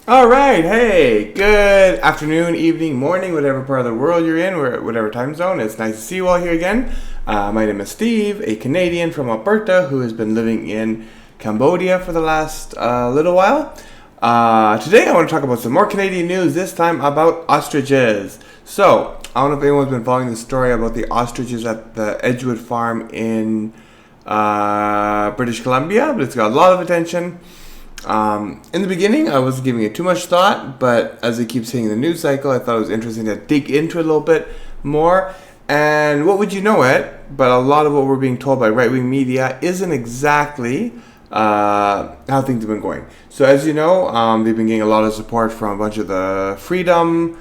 All right, hey, good afternoon, evening, morning, whatever part of the world you're in, whatever time zone. It's nice to see you all here again. My name is Steve, a Canadian from Alberta who has been living in Cambodia for the last little while. Today I want to talk about some more Canadian news, this time about ostriches. So, I don't know if anyone's been following the story about the ostriches at the Edgewood farm in British Columbia, but it's got a lot of attention. In the beginning, I wasn't giving it too much thought, but as it keeps hitting the news cycle, I thought it was interesting to dig into it a little bit more. And what would you know it? But a lot of what we're being told by right-wing media isn't exactly how things have been going. So as you know, they've been getting a lot of support from a bunch of the freedom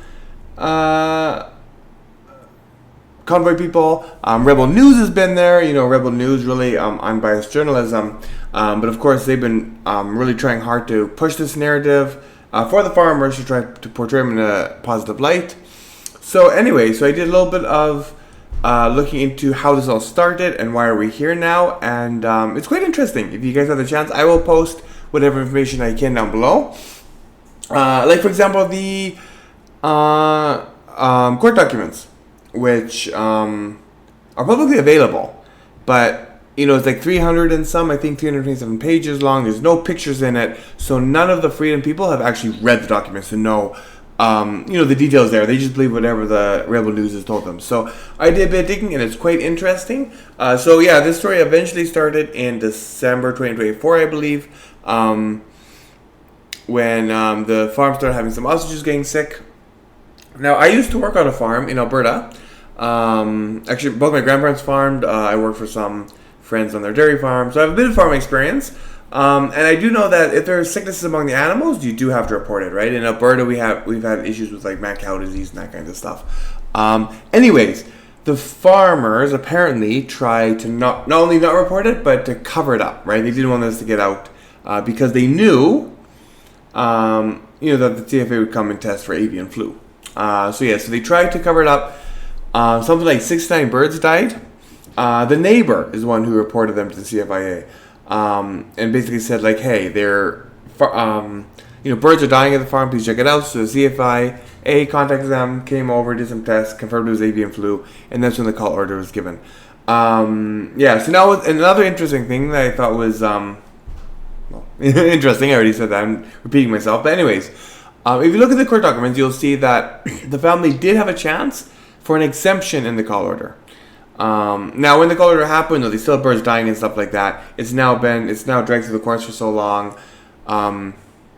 convoy people. Rebel News has been there. You know, Rebel News, really unbiased journalism. But of course, they've been really trying hard to push this narrative for the farmers to try to portray them in a positive light. So anyway, so I did a little bit of looking into how this all started and why are we here now. And it's quite interesting. If you guys have the chance, I will post whatever information I can down below. Like, for example, the court documents, which are publicly available, but you know, it's like 300 and some, I think 327 pages long. There's no pictures in it, so none of the freedom people have actually read the documents to know, you know, the details there. They just believe whatever the Rebel News has told them. So I did a bit of digging, and it's quite interesting. So yeah, this story eventually started in December 2024, I believe, when the farm started having some ostriches getting sick. Now, I used to work on a farm in Alberta. Actually, both my grandparents farmed. I worked for some friends on their dairy farm, so I have a bit of farming experience. And I do know that if there are sicknesses among the animals, you do have to report it, right? In Alberta, we've had issues with like mad cow disease and that kind of stuff. Anyways, the farmers apparently tried to not only not report it, but to cover it up, right? They didn't want this to get out because they knew, you know, that the CFA would come and test for avian flu. So they tried to cover it up. Something like 69 birds died. The neighbor is the one who reported them to the CFIA, and basically said like, "Hey, they're, birds are dying at the farm. Please check it out." So the CFIA contacted them, came over, did some tests, confirmed it was avian flu, and that's when the call order was given. So now another interesting thing that I thought was interesting. I already said that. I'm repeating myself, but anyways, if you look at the court documents, you'll see that the family did have a chance for an exemption in the call order. Now, when the call order happened, though, they still have birds dying and stuff like that. It's now dragged through the courts for so long.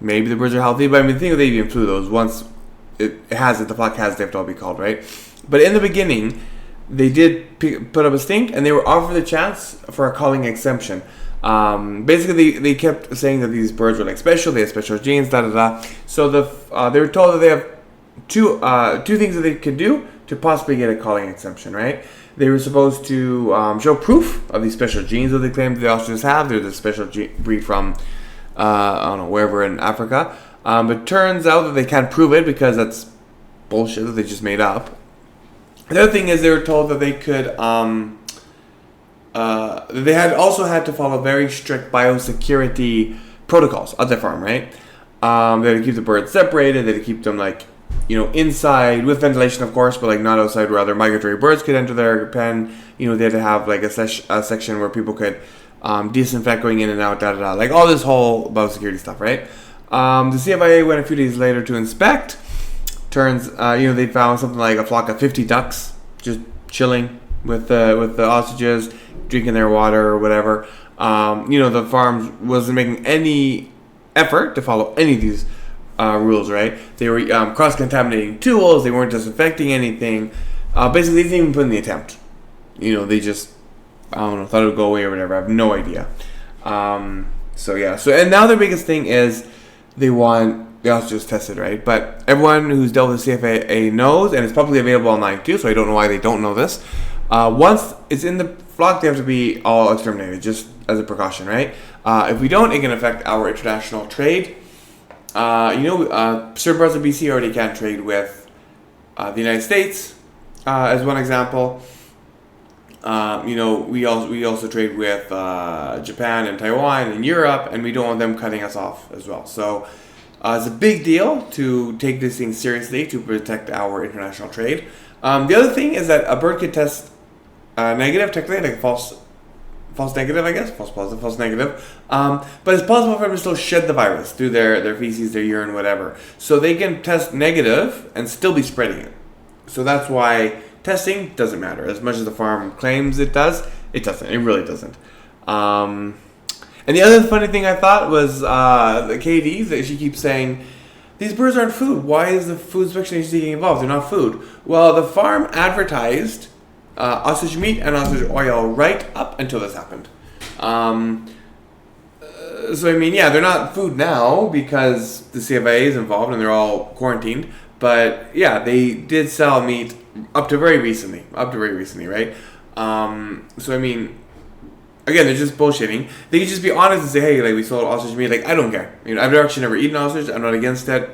Maybe the birds are healthy, but I mean, the thing with avian flu, though, is once the flock has, they have to all be called, right? But in the beginning, they did put up a stink, and they were offered the chance for a calling exemption. Basically, they kept saying that these birds were like special, they have special genes, da da da. So they were told that they have two things that they could do to possibly get a calling exemption, right? They were supposed to show proof of these special genes that they claim the ostriches have. They're the special breed from, I don't know, wherever in Africa. But turns out that they can't prove it because that's bullshit that they just made up. The other thing is they were told that they could, they had to follow very strict biosecurity protocols at their farm, right? They had to keep the birds separated. They had to keep them like, you know, inside with ventilation, of course, but like not outside where other migratory birds could enter their pen. You know, they had to have like a section where people could disinfect going in and out, da da da, like all this whole biosecurity stuff, right? The CFIA went a few days later to inspect. Turns, they found something like a flock of 50 ducks just chilling with the ostriches, drinking their water or whatever. The farm wasn't making any effort to follow any of these rules, right? They were cross-contaminating tools. They weren't disinfecting anything. Basically, they didn't even put in the attempt. You know, they just, I don't know, thought it would go away or whatever. I have no idea. And now their biggest thing is they want the ostriches tested, right? But everyone who's dealt with the CFAA knows, and it's publicly available online too, so I don't know why they don't know this. Once it's in the flock, they have to be all exterminated, just as a precaution, right? If we don't, it can affect our international trade. Certain parts of BC already can't trade with the United States, as one example. We also trade with Japan and Taiwan and Europe, and we don't want them cutting us off as well. So It's a big deal to take this thing seriously to protect our international trade. The other thing is that a bird could test negative, technically, like false negative, I guess, false positive, false negative. But it's possible for them to still shed the virus through their feces, their urine, whatever. So they can test negative and still be spreading it. So that's why testing doesn't matter. As much as the farm claims it does, it doesn't. It really doesn't. And the other funny thing I thought was the KD, that she keeps saying, these birds aren't food. Why is the food inspection agency getting involved? They're not food. Well, the farm advertised ostrich meat and ostrich oil right up until this happened. So, I mean, yeah, they're not food now because the CFIA is involved and they're all quarantined. But, yeah, they did sell meat up to very recently, right? So, I mean, again, they're just bullshitting. They could just be honest and say, hey, like, we sold ostrich meat. Like, I don't care. You know, I've actually never eaten ostrich. I'm not against it.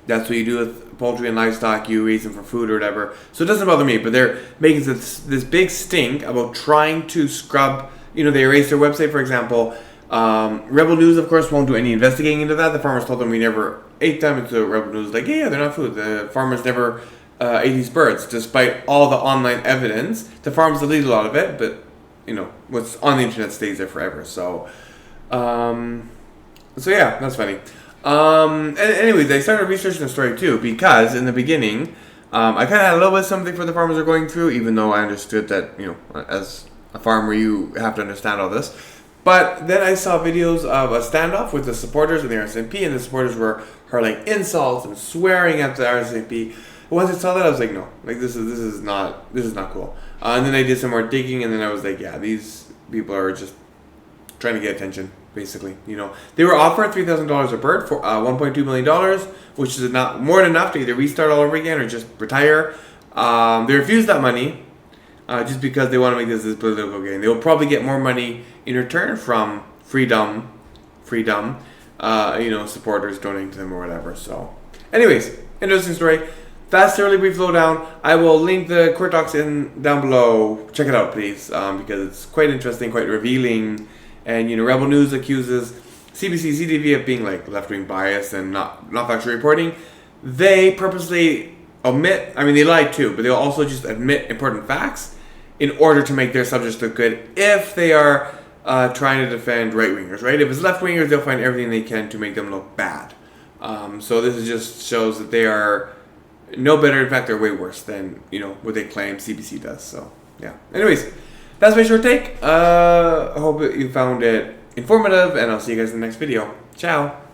That's what you do with poultry and livestock. You raise them for food or whatever. So it doesn't bother me. But they're making this big stink about trying to scrub. You know, they erased their website, for example. Rebel News, of course, won't do any investigating into that. The farmers told them we never ate them. And so Rebel News is like, yeah, they're not food. The farmers never ate these birds. Despite all the online evidence, the farmers deleted a lot of it. But, you know, what's on the internet stays there forever. So yeah, that's funny. And anyways, I started researching the story too because in the beginning, I kind of had a little bit of something for the farmers are going through, even though I understood that, you know, as a farmer, you have to understand all this. But then I saw videos of a standoff with the supporters of the RSMP, and the supporters were hurling insults and swearing at the RSMP. Once I saw that, I was like, no, like this is not cool. And then I did some more digging, and then I was like, yeah, these people are just trying to get attention, basically. You know, they were offered $3,000 a bird for $1.2 million, which is not more than enough to either restart all over again or just retire. They refused that money just because they want to make this political game. They will probably get more money in return from freedom, you know, supporters donating to them or whatever. So, anyways, interesting story. Fast, early, brief lowdown. I will link the court docs down below. Check it out, please, because it's quite interesting, quite revealing. And, you know, Rebel News accuses CBC, CTV of being, like, left-wing biased and not factual reporting. They purposely omit, I mean, they lie too, but they'll also just admit important facts in order to make their subjects look good if they are trying to defend right-wingers, right? If it's left-wingers, they'll find everything they can to make them look bad. So this just shows that they are no better. In fact, they're way worse than, you know, what they claim CBC does. So, yeah. Anyways, that's my short take. I hope you found it informative, and I'll see you guys in the next video. Ciao.